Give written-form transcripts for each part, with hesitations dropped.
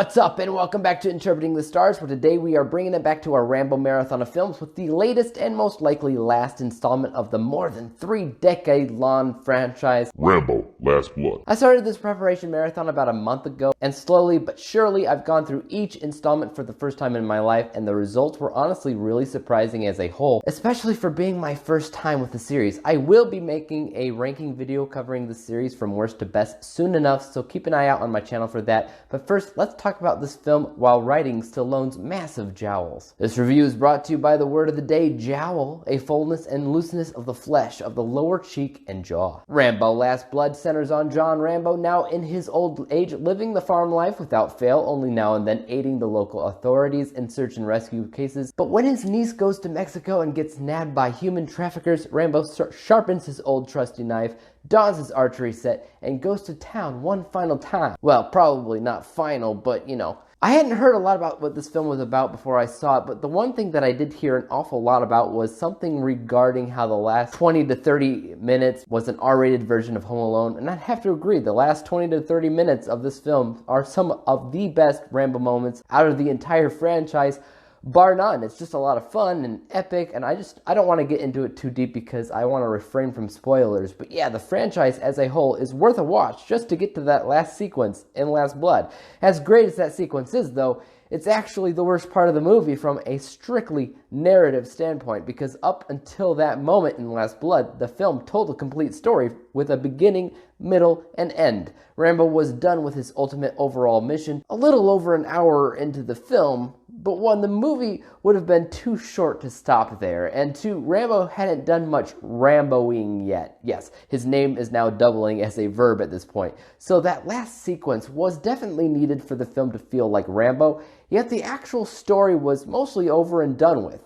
What's up, and welcome back to Interpreting the Stars, where today we are bringing it back to our Rambo marathon of films with the latest and most likely last installment of the more than 3-decade-long franchise, Rambo: Last Blood. I started this preparation marathon about a month ago, and slowly but surely I've gone through each installment for the first time in my life, and the results were honestly really surprising as a whole, especially for being my first time with the series. I will be making a ranking video covering the series from worst to best soon enough, so keep an eye out on my channel for that. But first, let's talk about this film while riding Stallone's massive jowls. This review is brought to you by the word of the day, jowl, a fullness and looseness of the flesh of the lower cheek and jaw. Rambo: Last Blood centers on John Rambo, now in his old age, living the farm life without fail, only now and then aiding the local authorities in search and rescue cases. But when his niece goes to Mexico and gets nabbed by human traffickers, Rambo sharpens his old trusty knife, dons his archery set, and goes to town one final time. Well, probably not final, but you know. I hadn't heard a lot about what this film was about before I saw it, but the one thing that I did hear an awful lot about was something regarding how the last 20 to 30 minutes was an R-rated version of Home Alone, and I'd have to agree, the last 20 to 30 minutes of this film are some of the best Rambo moments out of the entire franchise, bar none. It's just a lot of fun and epic, and I don't want to get into it too deep because I want to refrain from spoilers. But yeah, the franchise as a whole is worth a watch just to get to that last sequence in Last Blood. As great as that sequence is, though, it's actually the worst part of the movie from a strictly narrative standpoint, because up until that moment in Last Blood, the film told a complete story with a beginning, middle, and end. Rambo was done with his ultimate overall mission a little over an hour into the film, but one, the movie would have been too short to stop there, and two, Rambo hadn't done much Ramboing yet. Yes, his name is now doubling as a verb at this point. So that last sequence was definitely needed for the film to feel like Rambo, yet the actual story was mostly over and done with.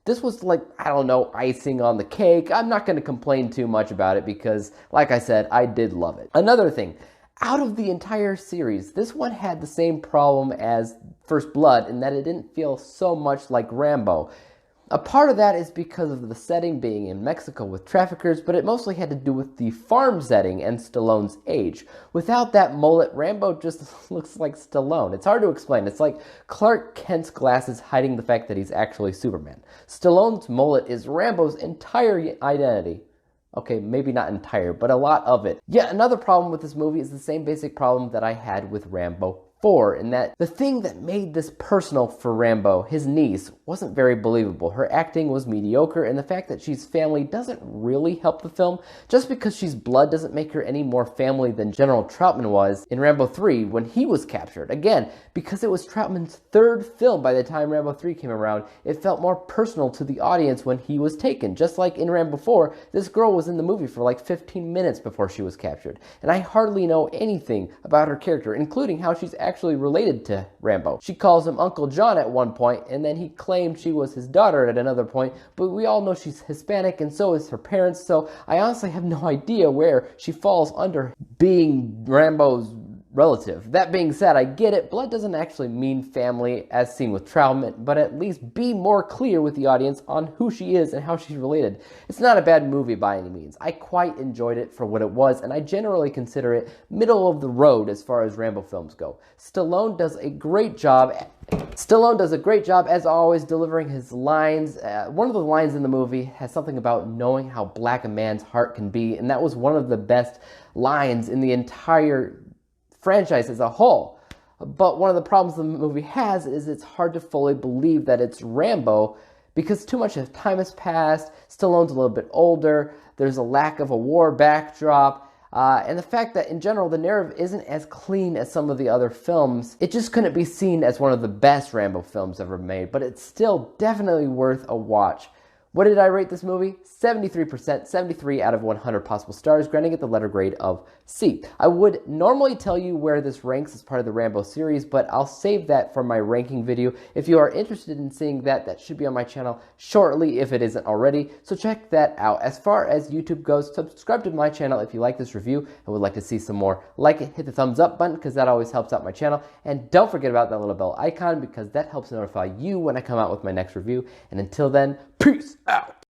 This was like, I don't know, icing on the cake. I'm not going to complain too much about it because, like I said, I did love it. Another thing, out of the entire series, this one had the same problem as First Blood in that it didn't feel so much like Rambo. A part of that is because of the setting being in Mexico with traffickers, but it mostly had to do with the farm setting and Stallone's age. Without that mullet, Rambo just looks like Stallone. It's hard to explain. It's like Clark Kent's glasses hiding the fact that he's actually Superman. Stallone's mullet is Rambo's entire identity. Okay, maybe not entire, but a lot of it. Yet another problem with this movie is the same basic problem that I had with Rambo 4, in that the thing that made this personal for Rambo, his niece, wasn't very believable. Her acting was mediocre, and the fact that she's family doesn't really help the film. Just because she's blood doesn't make her any more family than General Troutman was in Rambo 3 when he was captured. Again, because it was Troutman's third film by the time Rambo 3 came around, it felt more personal to the audience when he was taken. Just like in Rambo 4, this girl was in the movie for like 15 minutes before she was captured, and I hardly know anything about her character, including how she's actually related to Rambo. She calls him Uncle John at one point, and then he claimed she was his daughter at another point, but we all know she's Hispanic and so is her parents, so I honestly have no idea where she falls under being Rambo's relative. That being said, I get it. Blood doesn't actually mean family as seen with Troutman, but at least be more clear with the audience on who she is and how she's related. It's not a bad movie by any means. I quite enjoyed it for what it was, and I generally consider it middle of the road as far as Rambo films go. Stallone does a great job as always delivering his lines. One of the lines in the movie has something about knowing how black a man's heart can be, and that was one of the best lines in the entire franchise as a whole. But one of the problems the movie has is it's hard to fully believe that it's Rambo because too much of time has passed, Stallone's a little bit older, there's a lack of a war backdrop, and the fact that in general the narrative isn't as clean as some of the other films. It just couldn't be seen as one of the best Rambo films ever made, but it's still definitely worth a watch. What did I rate this movie? 73%, 73 out of 100 possible stars, granting it the letter grade of C. I would normally tell you where this ranks as part of the Rambo series, but I'll save that for my ranking video. If you are interested in seeing that, that should be on my channel shortly if it isn't already, so check that out. As far as YouTube goes, subscribe to my channel if you like this review and would like to see some more. Like it, hit the thumbs up button because that always helps out my channel, and don't forget about that little bell icon because that helps notify you when I come out with my next review. And until then, peace out!